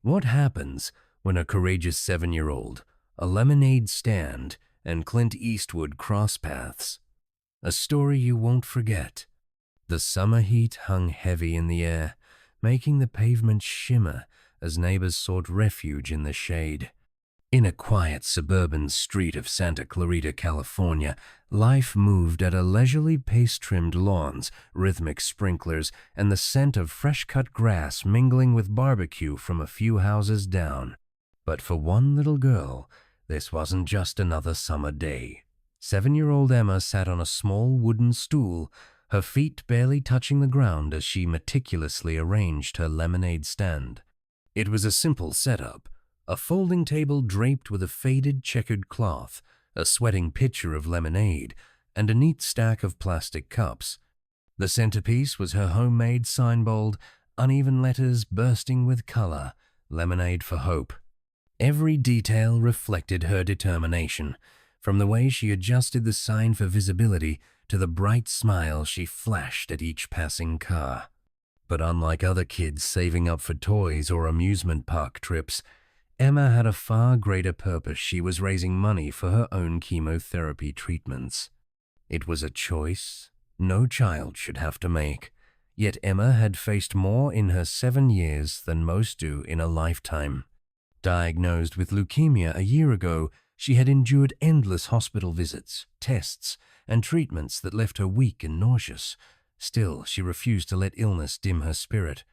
What happens when a courageous 7-year-old, a lemonade stand, and Clint Eastwood cross paths? A story you won't forget. The summer heat hung heavy in the air, making the pavement shimmer as neighbors sought refuge in the shade. In a quiet suburban street of Santa Clarita, California, life moved at a leisurely pace, trimmed lawns, rhythmic sprinklers, and the scent of fresh-cut grass mingling with barbecue from a few houses down. But for one little girl, this wasn't just another summer day. 7-year-old Emma sat on a small wooden stool, her feet barely touching the ground as she meticulously arranged her lemonade stand. It was a simple setup. A folding table draped with a faded checkered cloth, a sweating pitcher of lemonade, and a neat stack of plastic cups. The centerpiece was her homemade signboard, uneven letters bursting with color, "Lemonade for Hope." Every detail reflected her determination, from the way she adjusted the sign for visibility to the bright smile she flashed at each passing car. But unlike other kids saving up for toys or amusement park trips, Emma had a far greater purpose. She was raising money for her own chemotherapy treatments. It was a choice no child should have to make, yet Emma had faced more in her 7 years than most do in a lifetime. Diagnosed with leukemia a year ago, she had endured endless hospital visits, tests, and treatments that left her weak and nauseous. Still, she refused to let illness dim her spirit.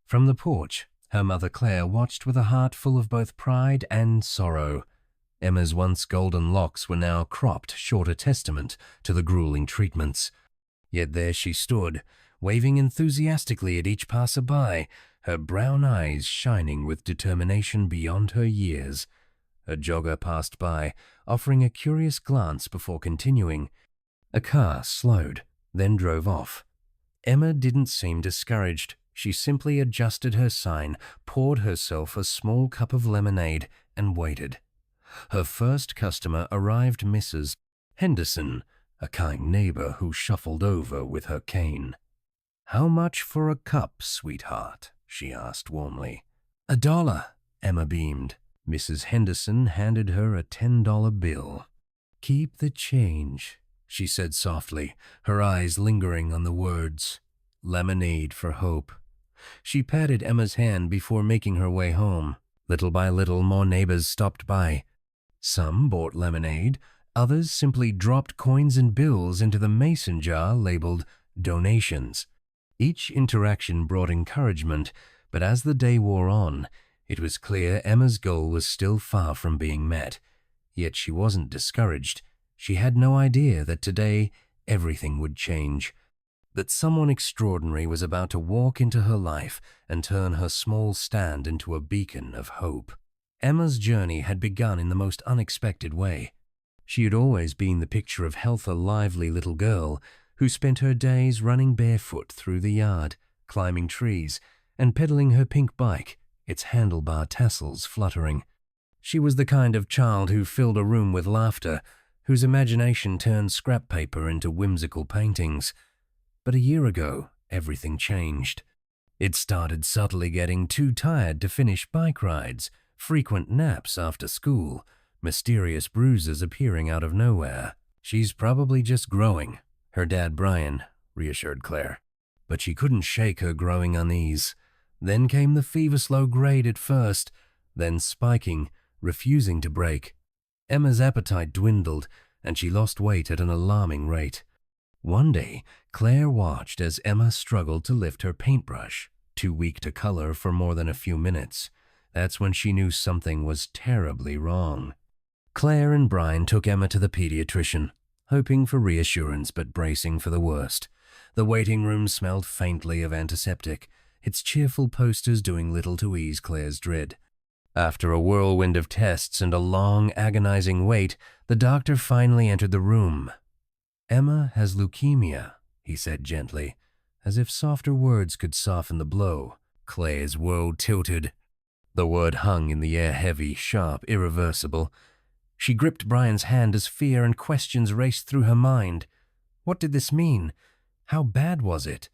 From the porch, her mother Claire watched with a heart full of both pride and sorrow. Emma's once golden locks were now cropped, short a testament to the grueling treatments. Yet there she stood, waving enthusiastically at each passerby, her brown eyes shining with determination beyond her years. A jogger passed by, offering a curious glance before continuing. A car slowed, then drove off. Emma didn't seem discouraged. She simply adjusted her sign, poured herself a small cup of lemonade, and waited. Her first customer arrived, Mrs. Henderson, a kind neighbor who shuffled over with her cane. "How much for a cup, sweetheart?" she asked warmly. $1, Emma beamed. Mrs. Henderson handed her a $10 bill. "Keep the change," she said softly, her eyes lingering on the words, "Lemonade for Hope." She patted Emma's hand before making her way home. Little by little, more neighbors stopped by. Some bought lemonade, others simply dropped coins and bills into the mason jar labeled donations. Each interaction brought encouragement, but as the day wore on, it was clear Emma's goal was still far from being met. Yet she wasn't discouraged. She had no idea that today everything would change, that someone extraordinary was about to walk into her life and turn her small stand into a beacon of hope. Emma's journey had begun in the most unexpected way. She had always been the picture of a lively little girl who spent her days running barefoot through the yard, climbing trees, and pedaling her pink bike, its handlebar tassels fluttering. She was the kind of child who filled a room with laughter, whose imagination turned scrap paper into whimsical paintings. But a year ago, everything changed. It started subtly getting too tired to finish bike rides, frequent naps after school, mysterious bruises appearing out of nowhere. "She's probably just growing," her dad Brian reassured Claire. But she couldn't shake her growing unease. Then came the fever, slow grade at first, then spiking, refusing to break. Emma's appetite dwindled, and she lost weight at an alarming rate. One day, Claire watched as Emma struggled to lift her paintbrush, too weak to color for more than a few minutes. That's when she knew something was terribly wrong. Claire and Brian took Emma to the pediatrician, hoping for reassurance but bracing for the worst. The waiting room smelled faintly of antiseptic, its cheerful posters doing little to ease Claire's dread. After a whirlwind of tests and a long, agonizing wait, the doctor finally entered the room. "Emma has leukemia," he said gently, as if softer words could soften the blow. Claire's world tilted. The word hung in the air, heavy, sharp, irreversible. She gripped Brian's hand as fear and questions raced through her mind. What did this mean? How bad was it?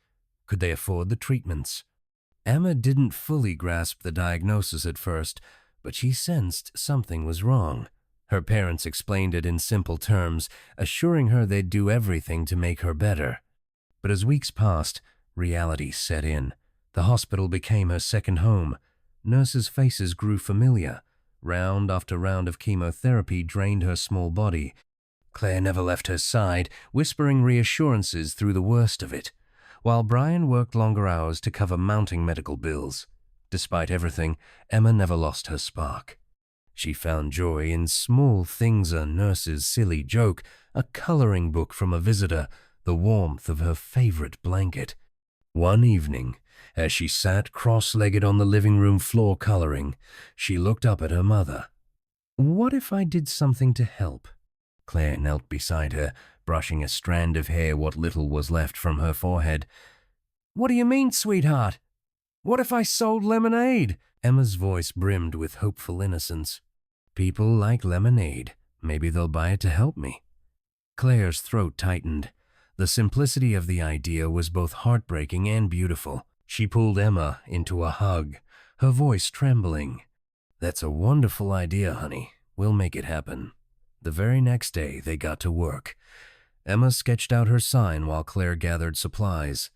Could they afford the treatments? Emma didn't fully grasp the diagnosis at first, but she sensed something was wrong. Her parents explained it in simple terms, assuring her they'd do everything to make her better. But as weeks passed, reality set in. The hospital became her second home. Nurses' faces grew familiar. Round after round of chemotherapy drained her small body. Claire never left her side, whispering reassurances through the worst of it, while Brian worked longer hours to cover mounting medical bills. Despite everything, Emma never lost her spark. She found joy in small things: a nurse's silly joke, a coloring book from a visitor, the warmth of her favorite blanket. One evening, as she sat cross-legged on the living room floor coloring, she looked up at her mother. "What if I did something to help?" Claire knelt beside her, brushing a strand of hair what little was left from her forehead. "What do you mean, sweetheart? What if I sold lemonade?" Emma's voice brimmed with hopeful innocence. "People like lemonade. Maybe they'll buy it to help me." Claire's throat tightened. The simplicity of the idea was both heartbreaking and beautiful. She pulled Emma into a hug, her voice trembling. "That's a wonderful idea, honey. We'll make it happen." The very next day, they got to work. Emma sketched out her sign while Claire gathered supplies.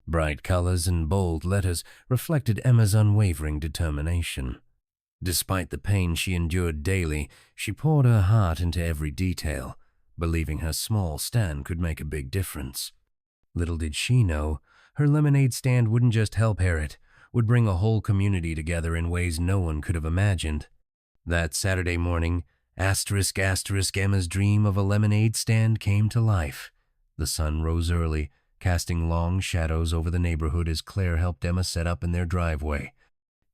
Bright colors and bold letters reflected Emma's unwavering determination. Despite the pain she endured daily, she poured her heart into every detail, believing her small stand could make a big difference. Little did she know, her lemonade stand wouldn't just help Harriet, would bring a whole community together in ways no one could have imagined. That Saturday morning, Emma's dream of a lemonade stand came to life. The sun rose early, casting long shadows over the neighborhood as Claire helped Emma set up in their driveway.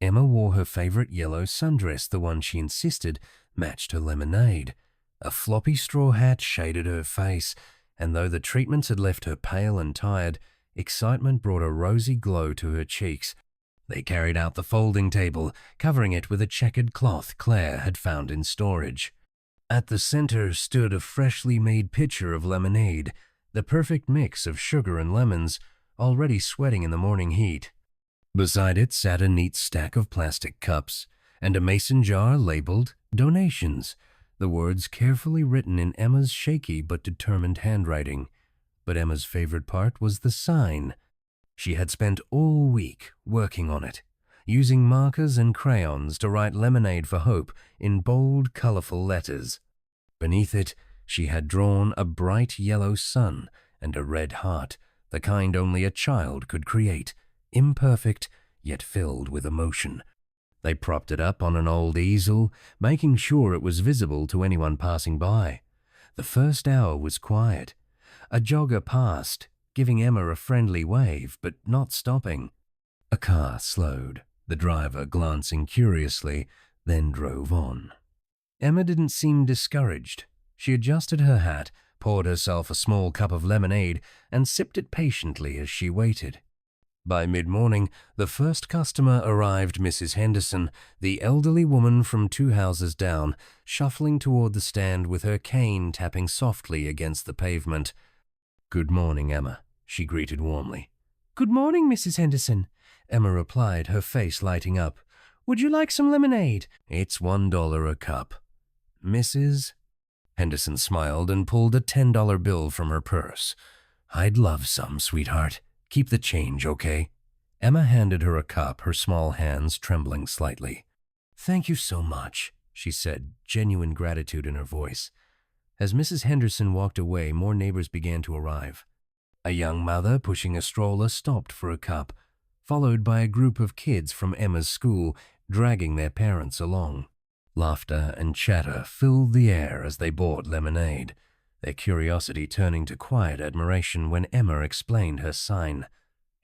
Emma wore her favorite yellow sundress, the one she insisted matched her lemonade. A floppy straw hat shaded her face, and though the treatments had left her pale and tired, excitement brought a rosy glow to her cheeks. They carried out the folding table, covering it with a checkered cloth Claire had found in storage. At the center stood a freshly made pitcher of lemonade, the perfect mix of sugar and lemons, already sweating in the morning heat. Beside it sat a neat stack of plastic cups and a mason jar labeled "Donations," the words carefully written in Emma's shaky but determined handwriting. But Emma's favorite part was the sign. She had spent all week working on it, using markers and crayons to write "Lemonade for Hope" in bold, colorful letters. Beneath it, she had drawn a bright yellow sun and a red heart, the kind only a child could create, imperfect yet filled with emotion. They propped it up on an old easel, making sure it was visible to anyone passing by. The first hour was quiet. A jogger passed, giving Emma a friendly wave, but not stopping. A car slowed, the driver glancing curiously, then drove on. Emma didn't seem discouraged. She adjusted her hat, poured herself a small cup of lemonade, and sipped it patiently as she waited. By mid-morning, the first customer arrived, Mrs. Henderson, the elderly woman from 2 houses down, shuffling toward the stand with her cane tapping softly against the pavement. "Good morning, Emma," she greeted warmly. "Good morning, Mrs. Henderson," Emma replied, her face lighting up. "Would you like some lemonade?" "It's $1 a cup." "Mrs.?" Henderson smiled and pulled a $10 bill from her purse. "I'd love some, sweetheart. Keep the change, okay?" Emma handed her a cup, her small hands trembling slightly. "Thank you so much," she said, genuine gratitude in her voice. As Mrs. Henderson walked away, more neighbors began to arrive. A young mother pushing a stroller stopped for a cup, followed by a group of kids from Emma's school dragging their parents along. Laughter and chatter filled the air as they bought lemonade, their curiosity turning to quiet admiration when Emma explained her sign.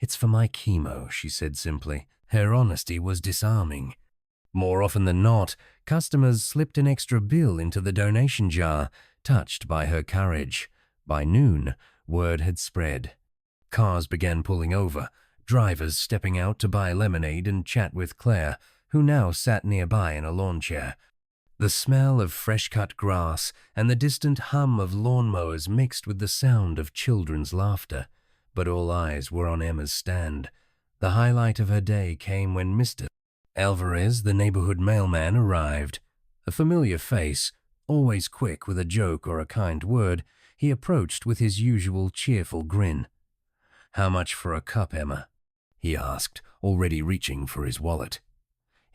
"It's for my chemo," she said simply. Her honesty was disarming. More often than not, customers slipped an extra bill into the donation jar, touched by her courage. By noon, word had spread. Cars began pulling over, drivers stepping out to buy lemonade and chat with Claire, who now sat nearby in a lawn chair. The smell of fresh-cut grass and the distant hum of lawnmowers mixed with the sound of children's laughter, but all eyes were on Emma's stand. The The highlight of her day came when Mr. Alvarez, the neighborhood mailman, arrived. A familiar face, always quick with a joke or a kind word, he approached with his usual cheerful grin. "How much for a cup, Emma?" he asked, already reaching for his wallet.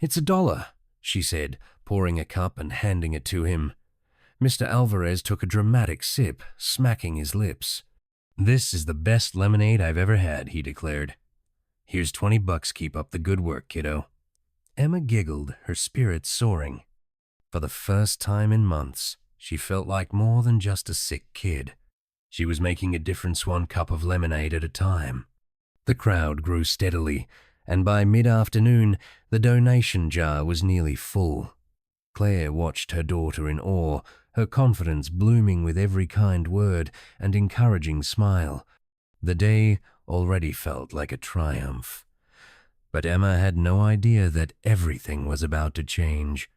"It's $1, she said, pouring a cup and handing it to him. Mr. Alvarez took a dramatic sip, smacking his lips. "This is the best lemonade I've ever had," he declared. "Here's $20, keep up the good work, kiddo." Emma giggled, her spirits soaring. For the first time in months, she felt like more than just a sick kid. She was making a difference one cup of lemonade at a time. The crowd grew steadily, and by mid-afternoon, the donation jar was nearly full. Claire watched her daughter in awe, her confidence blooming with every kind word and encouraging smile. The day already felt like a triumph. But Emma had no idea that everything was about to change.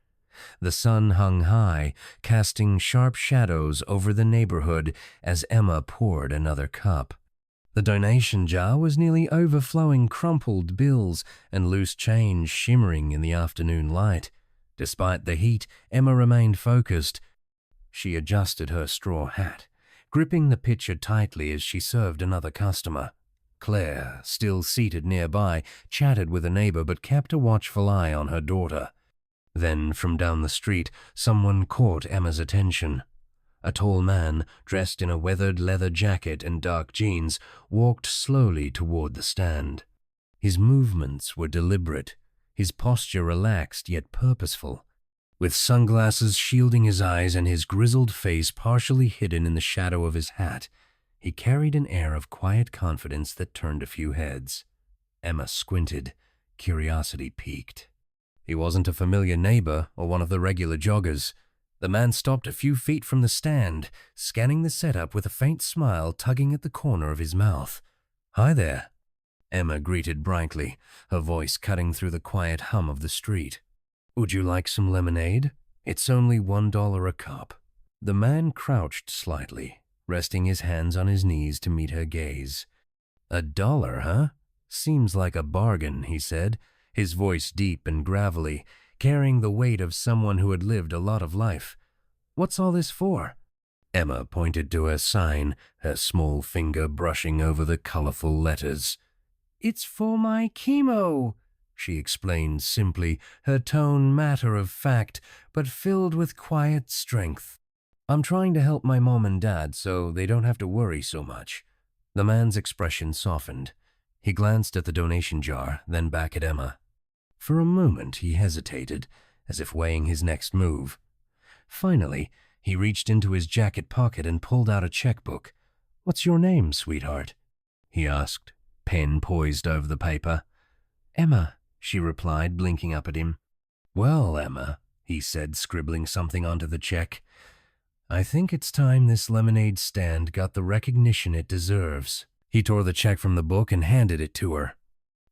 The sun hung high, casting sharp shadows over the neighborhood as Emma poured another cup. The donation jar was nearly overflowing, crumpled bills and loose change shimmering in the afternoon light. Despite the heat, Emma remained focused. She adjusted her straw hat, gripping the pitcher tightly as she served another customer. Claire, still seated nearby, chatted with a neighbor but kept a watchful eye on her daughter. Then, from down the street, someone caught Emma's attention. A tall man, dressed in a weathered leather jacket and dark jeans, walked slowly toward the stand. His movements were deliberate, his posture relaxed yet purposeful. With sunglasses shielding his eyes and his grizzled face partially hidden in the shadow of his hat, he carried an air of quiet confidence that turned a few heads. Emma squinted, curiosity piqued. He wasn't a familiar neighbor or one of the regular joggers. The man stopped a few feet from the stand, scanning the setup with a faint smile tugging at the corner of his mouth. "Hi there," Emma greeted brightly, her voice cutting through the quiet hum of the street. "Would you like some lemonade? It's only $1 a cup." The man crouched slightly, resting his hands on his knees to meet her gaze. $1, huh? Seems like a bargain," he said, his voice deep and gravelly, carrying the weight of someone who had lived a lot of life. "What's all this for?" Emma pointed to her sign, her small finger brushing over the colorful letters. "It's for my chemo," she explained simply, her tone matter of fact, but filled with quiet strength. "I'm trying to help my mom and dad so they don't have to worry so much." The man's expression softened. He glanced at the donation jar, then back at Emma. For a moment he hesitated, as if weighing his next move. Finally, he reached into his jacket pocket and pulled out a checkbook. "What's your name, sweetheart?" he asked, pen poised over the paper. "Emma," she replied, blinking up at him. "Well, Emma," he said, scribbling something onto the check, "I think it's time this lemonade stand got the recognition it deserves." He tore the check from the book and handed it to her.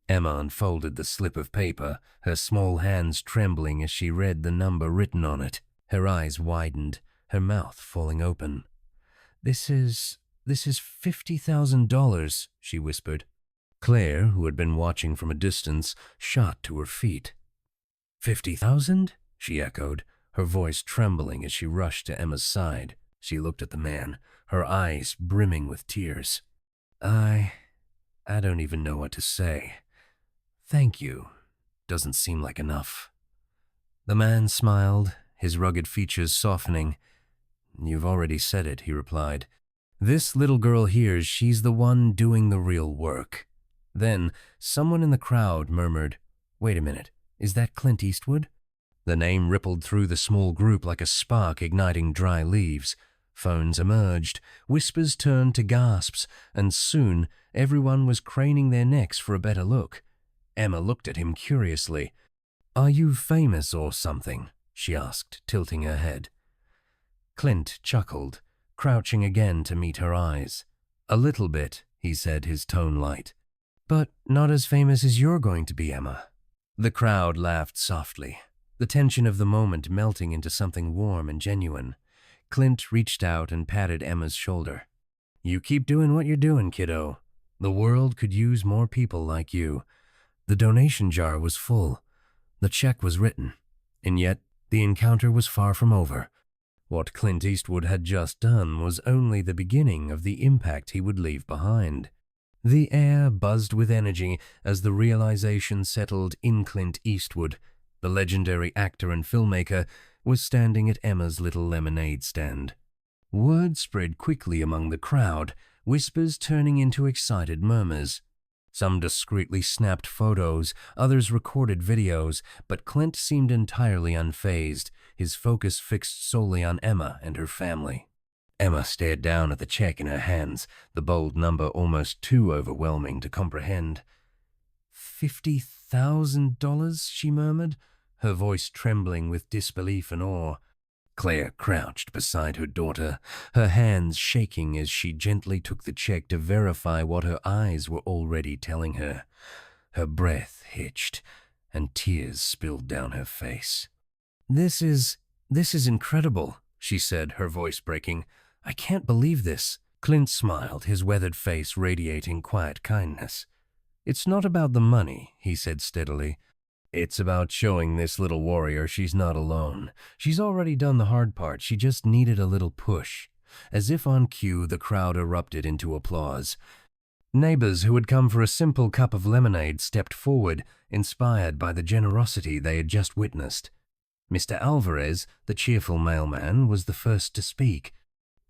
Emma unfolded the slip of paper, her small hands trembling as she read the number written on it. Her eyes widened, her mouth falling open. This is $50,000, she whispered. Claire, who had been watching from a distance, shot to her feet. "50,000? She echoed, her voice trembling as she rushed to Emma's side. She looked at the man, her eyes brimming with tears. I don't even know what to say. Thank you. Doesn't seem like enough." The man smiled, his rugged features softening. "You've already said it," he replied. "This little girl here, she's the one doing the real work." Then, someone in the crowd murmured, "Wait a minute, is that Clint Eastwood?" The name rippled through the small group like a spark igniting dry leaves. Phones emerged, whispers turned to gasps, and soon everyone was craning their necks for a better look. Emma looked at him curiously. "Are you famous or something?" she asked, tilting her head. Clint chuckled, crouching again to meet her eyes. "A little bit," he said, his tone light. "But not as famous as you're going to be, Emma." The crowd laughed softly, the tension of the moment melting into something warm and genuine. Clint reached out and patted Emma's shoulder. "You keep doing what you're doing, kiddo. The world could use more people like you. The donation jar was full. The check was written. And yet, the encounter was far from over. What Clint Eastwood had just done was only the beginning of the impact he would leave behind. The air buzzed with energy as the realization settled in Clint Eastwood. The legendary actor and filmmaker was standing at Emma's little lemonade stand. Word spread quickly among the crowd, whispers turning into excited murmurs. Some discreetly snapped photos, others recorded videos, but Clint seemed entirely unfazed, his focus fixed solely on Emma and her family. Emma stared down at the check in her hands, the bold number almost too overwhelming to comprehend. $50,000, she murmured, her voice trembling with disbelief and awe. Claire crouched beside her daughter, her hands shaking as she gently took the check to verify what her eyes were already telling her. Her breath hitched, and tears spilled down her face. This is incredible," she said, her voice breaking. "I can't believe this." Clint smiled, his weathered face radiating quiet kindness. "It's not about the money," he said steadily. "It's about showing this little warrior she's not alone. She's already done the hard part, she just needed a little push." As if on cue, the crowd erupted into applause. Neighbors who had come for a simple cup of lemonade stepped forward, inspired by the generosity they had just witnessed. Mr. Alvarez, the cheerful mailman, was the first to speak.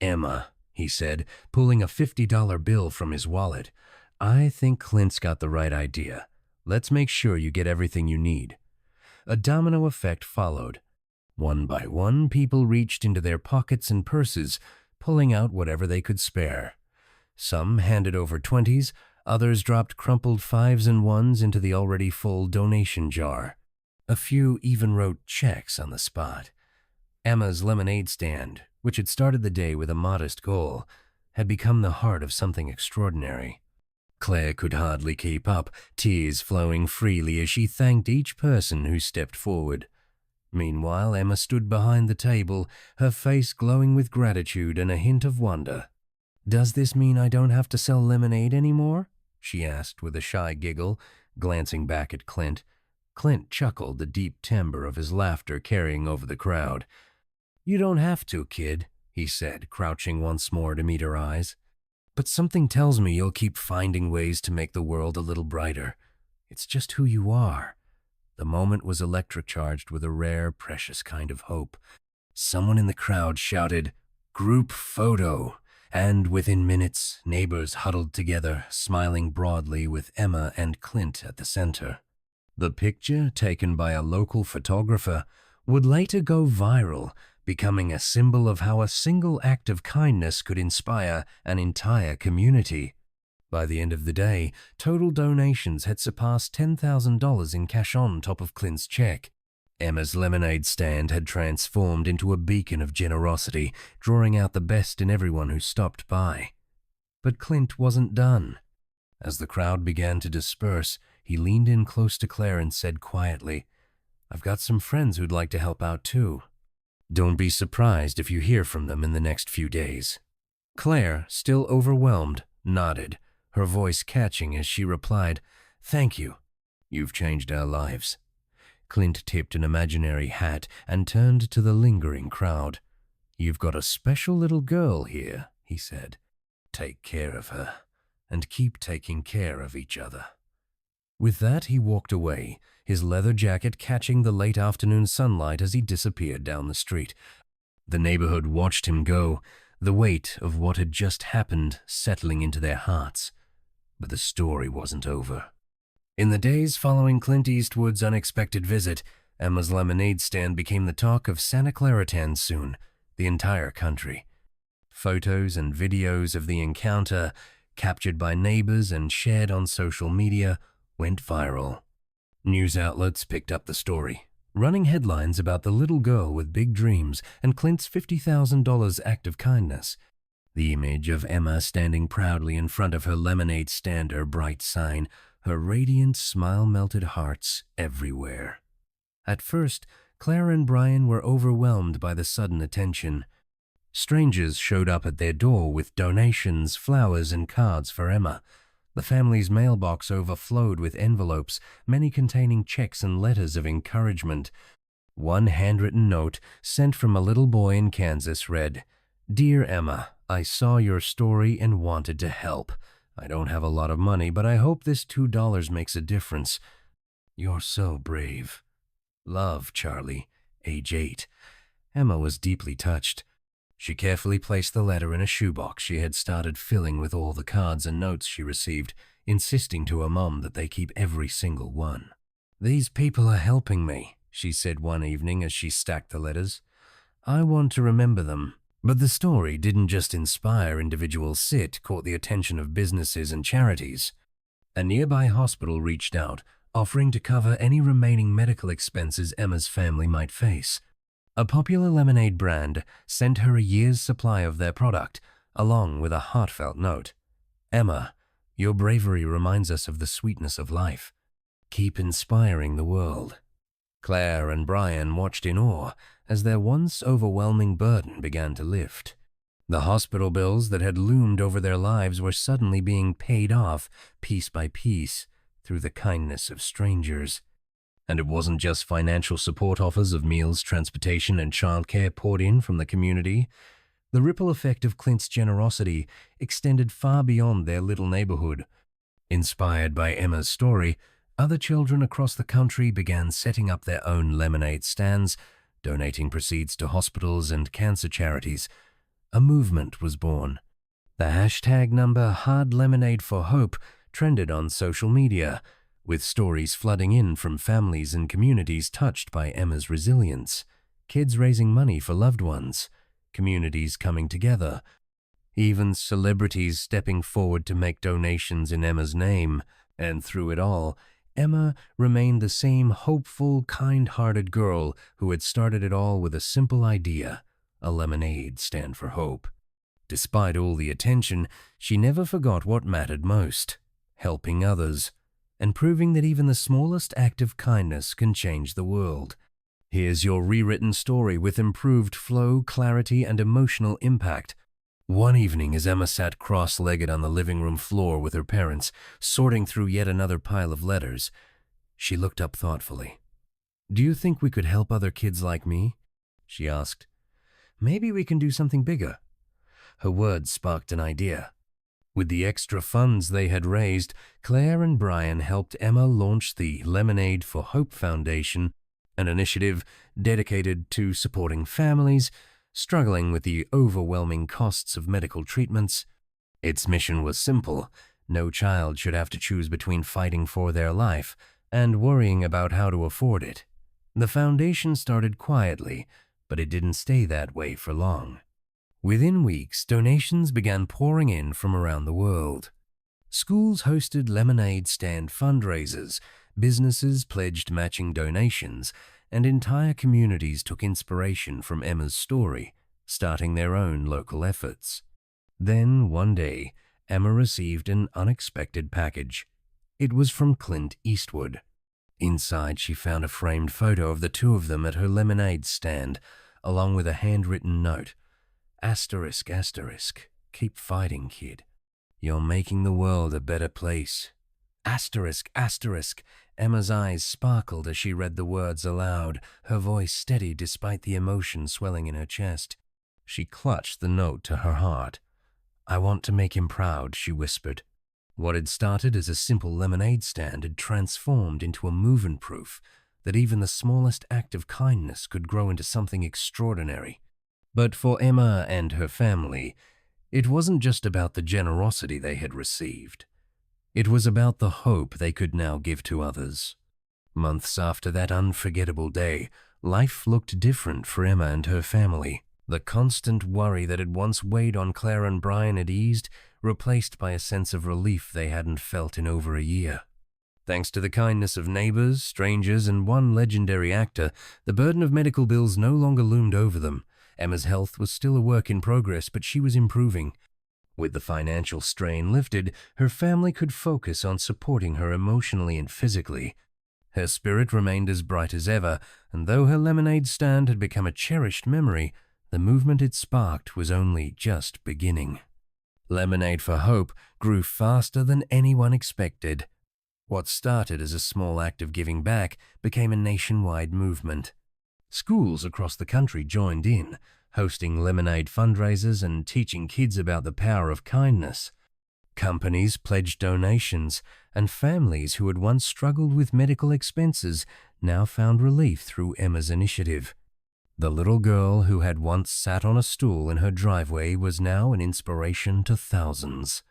"Emma," he said, pulling a $50 bill from his wallet, "I think Clint's got the right idea. Let's make sure you get everything you need." A domino effect followed. One by one, people reached into their pockets and purses, pulling out whatever they could spare. Some handed over 20s, others dropped crumpled 5s and 1s into the already full donation jar. A few even wrote checks on the spot. Emma's lemonade stand, which had started the day with a modest goal, had become the heart of something extraordinary. Claire could hardly keep up, tears flowing freely as she thanked each person who stepped forward. Meanwhile, Emma stood behind the table, her face glowing with gratitude and a hint of wonder. "Does this mean I don't have to sell lemonade anymore?" she asked with a shy giggle, glancing back at Clint. Clint chuckled, the deep timbre of his laughter carrying over the crowd. "You don't have to, kid," he said, crouching once more to meet her eyes. "But something tells me you'll keep finding ways to make the world a little brighter. It's just who you are." The moment was electric charged with a rare, precious kind of hope. Someone in the crowd shouted, "Group photo!" And within minutes, neighbors huddled together, smiling broadly with Emma and Clint at the center. The picture, taken by a local photographer, would later go viral, becoming a symbol of how a single act of kindness could inspire an entire community. By the end of the day, total donations had surpassed $10,000 in cash on top of Clint's check. Emma's lemonade stand had transformed into a beacon of generosity, drawing out the best in everyone who stopped by. But Clint wasn't done. As the crowd began to disperse, he leaned in close to Claire and said quietly, "I've got some friends who'd like to help out too. Don't be surprised if you hear from them in the next few days." Claire, still overwhelmed, nodded, her voice catching as she replied, "Thank you. You've changed our lives." Clint tipped an imaginary hat and turned to the lingering crowd. "You've got a special little girl here," he said. "Take care of her, and keep taking care of each other." With that, he walked away, his leather jacket catching the late afternoon sunlight as he disappeared down the street. The neighborhood watched him go, the weight of what had just happened settling into their hearts. But the story wasn't over. In the days following Clint Eastwood's unexpected visit, Emma's lemonade stand became the talk of Santa Clarita soon, the entire country. Photos and videos of the encounter, captured by neighbors and shared on social media, went viral. News outlets picked up the story, running headlines about the little girl with big dreams and Clint's $50,000 act of kindness. The image of Emma standing proudly in front of her lemonade stand, her bright sign, her radiant smile melted hearts everywhere. At first, Claire and Brian were overwhelmed by the sudden attention. Strangers showed up at their door with donations, flowers, and cards for Emma. The family's mailbox overflowed with envelopes, many containing checks and letters of encouragement. One handwritten note, sent from a little boy in Kansas, read, "Dear Emma, I saw your story and wanted to help. I don't have a lot of money, but I hope this $2 makes a difference. You're so brave. Love, Charlie, age 8. Emma was deeply touched. She carefully placed the letter in a shoebox she had started filling with all the cards and notes she received, insisting to her mom that they keep every single one. "These people are helping me," she said one evening as she stacked the letters. "I want to remember them." But the story didn't just inspire individuals, it caught the attention of businesses and charities. A nearby hospital reached out, offering to cover any remaining medical expenses Emma's family might face. A popular lemonade brand sent her a year's supply of their product, along with a heartfelt note. "Emma, your bravery reminds us of the sweetness of life. Keep inspiring the world." Claire and Brian watched in awe as their once overwhelming burden began to lift. The hospital bills that had loomed over their lives were suddenly being paid off, piece by piece, through the kindness of strangers. And it wasn't just financial support offers of meals, transportation, and childcare poured in from the community. The ripple effect of Clint's generosity extended far beyond their little neighborhood. Inspired by Emma's story, other children across the country began setting up their own lemonade stands, donating proceeds to hospitals and cancer charities. A movement was born. The hashtag number #HardLemonadeForHope trended on social media, with stories flooding in from families and communities touched by Emma's resilience, kids raising money for loved ones, communities coming together, even celebrities stepping forward to make donations in Emma's name. And through it all, Emma remained the same hopeful, kind-hearted girl who had started it all with a simple idea: a lemonade stand for hope. Despite all the attention, she never forgot what mattered most: helping others, and proving that even the smallest act of kindness can change the world. Here's your rewritten story with improved flow, clarity, and emotional impact. One evening, as Emma sat cross-legged on the living room floor with her parents, sorting through yet another pile of letters, she looked up thoughtfully. "Do you think we could help other kids like me?" she asked. "Maybe we can do something bigger." Her words sparked an idea. With the extra funds they had raised, Claire and Brian helped Emma launch the Lemonade for Hope Foundation, an initiative dedicated to supporting families struggling with the overwhelming costs of medical treatments. Its mission was simple: no child should have to choose between fighting for their life and worrying about how to afford it. The foundation started quietly, but it didn't stay that way for long. Within weeks, donations began pouring in from around the world. Schools hosted lemonade stand fundraisers, businesses pledged matching donations, and entire communities took inspiration from Emma's story, starting their own local efforts. Then, one day, Emma received an unexpected package. It was from Clint Eastwood. Inside, she found a framed photo of the two of them at her lemonade stand, along with a handwritten note. Asterisk, asterisk, keep fighting, kid. You're making the world a better place. Asterisk, asterisk. Emma's eyes sparkled as she read the words aloud, her voice steady despite the emotion swelling in her chest. She clutched the note to her heart. "I want to make him proud," she whispered. What had started as a simple lemonade stand had transformed into a movement proof that even the smallest act of kindness could grow into something extraordinary. But for Emma and her family, it wasn't just about the generosity they had received. It was about the hope they could now give to others. Months after that unforgettable day, life looked different for Emma and her family. The constant worry that had once weighed on Claire and Brian had eased, replaced by a sense of relief they hadn't felt in over a year. Thanks to the kindness of neighbors, strangers, and one legendary actor, the burden of medical bills no longer loomed over them. Emma's health was still a work in progress, but she was improving. With the financial strain lifted, her family could focus on supporting her emotionally and physically. Her spirit remained as bright as ever, and though her lemonade stand had become a cherished memory, the movement it sparked was only just beginning. Lemonade for Hope grew faster than anyone expected. What started as a small act of giving back became a nationwide movement. Schools across the country joined in, hosting lemonade fundraisers and teaching kids about the power of kindness. Companies pledged donations, and families who had once struggled with medical expenses now found relief through Emma's initiative. The little girl who had once sat on a stool in her driveway was now an inspiration to thousands.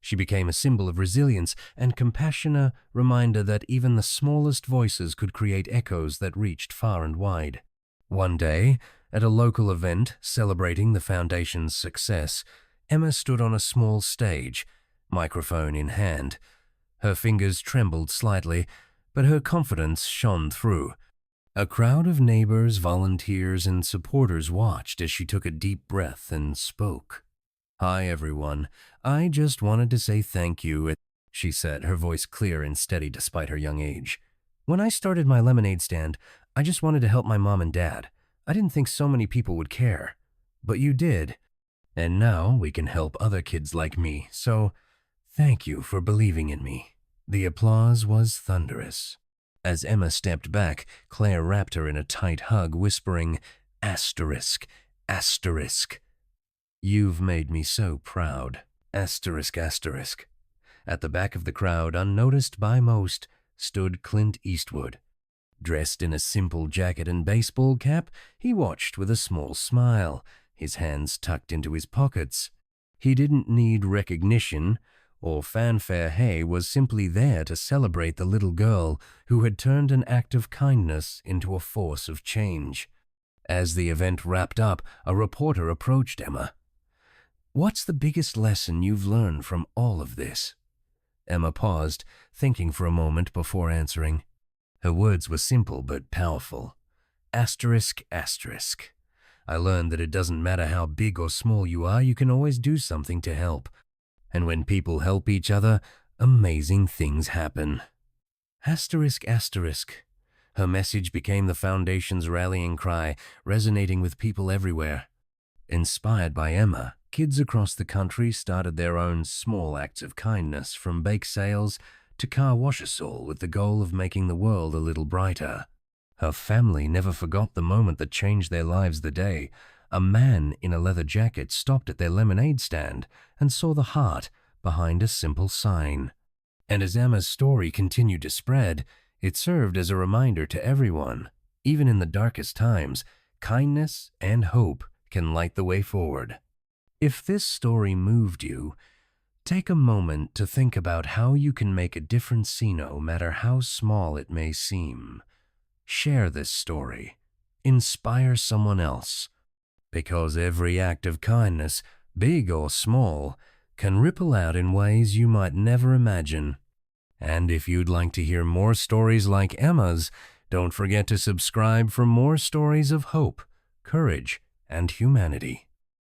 She became a symbol of resilience and compassion, a reminder that even the smallest voices could create echoes that reached far and wide. One day, at a local event celebrating the foundation's success, Emma stood on a small stage, microphone in hand. Her fingers trembled slightly, but her confidence shone through. A crowd of neighbors, volunteers, and supporters watched as she took a deep breath and spoke. "Hi, everyone. I just wanted to say thank you," she said, her voice clear and steady despite her young age. "When I started my lemonade stand, I just wanted to help my mom and dad. I didn't think so many people would care. But you did. And now we can help other kids like me, so thank you for believing in me." The applause was thunderous. As Emma stepped back, Claire wrapped her in a tight hug, whispering, "Asterisk, asterisk. You've made me so proud. Asterisk, asterisk." At the back of the crowd, unnoticed by most, stood Clint Eastwood. Dressed in a simple jacket and baseball cap, he watched with a small smile, his hands tucked into his pockets. He didn't need recognition or fanfare. He was simply there to celebrate the little girl who had turned an act of kindness into a force of change. As the event wrapped up, a reporter approached Emma. "What's the biggest lesson you've learned from all of this?" Emma paused, thinking for a moment before answering. Her words were simple but powerful. Asterisk, asterisk. I learned that it doesn't matter how big or small you are, you can always do something to help. And when people help each other, amazing things happen. Asterisk, asterisk. Her message became the Foundation's rallying cry, resonating with people everywhere. Inspired by Emma, kids across the country started their own small acts of kindness, from bake sales to car wash-a-sol, with the goal of making the world a little brighter. Her family never forgot the moment that changed their lives. The day a man in a leather jacket stopped at their lemonade stand and saw the heart behind a simple sign. And as Emma's story continued to spread, it served as a reminder to everyone, even in the darkest times, kindness and hope can light the way forward. If this story moved you, take a moment to think about how you can make a difference, no matter how small it may seem. Share this story. Inspire someone else. Because every act of kindness, big or small, can ripple out in ways you might never imagine. And if you'd like to hear more stories like Emma's, don't forget to subscribe for more stories of hope, courage, and humanity.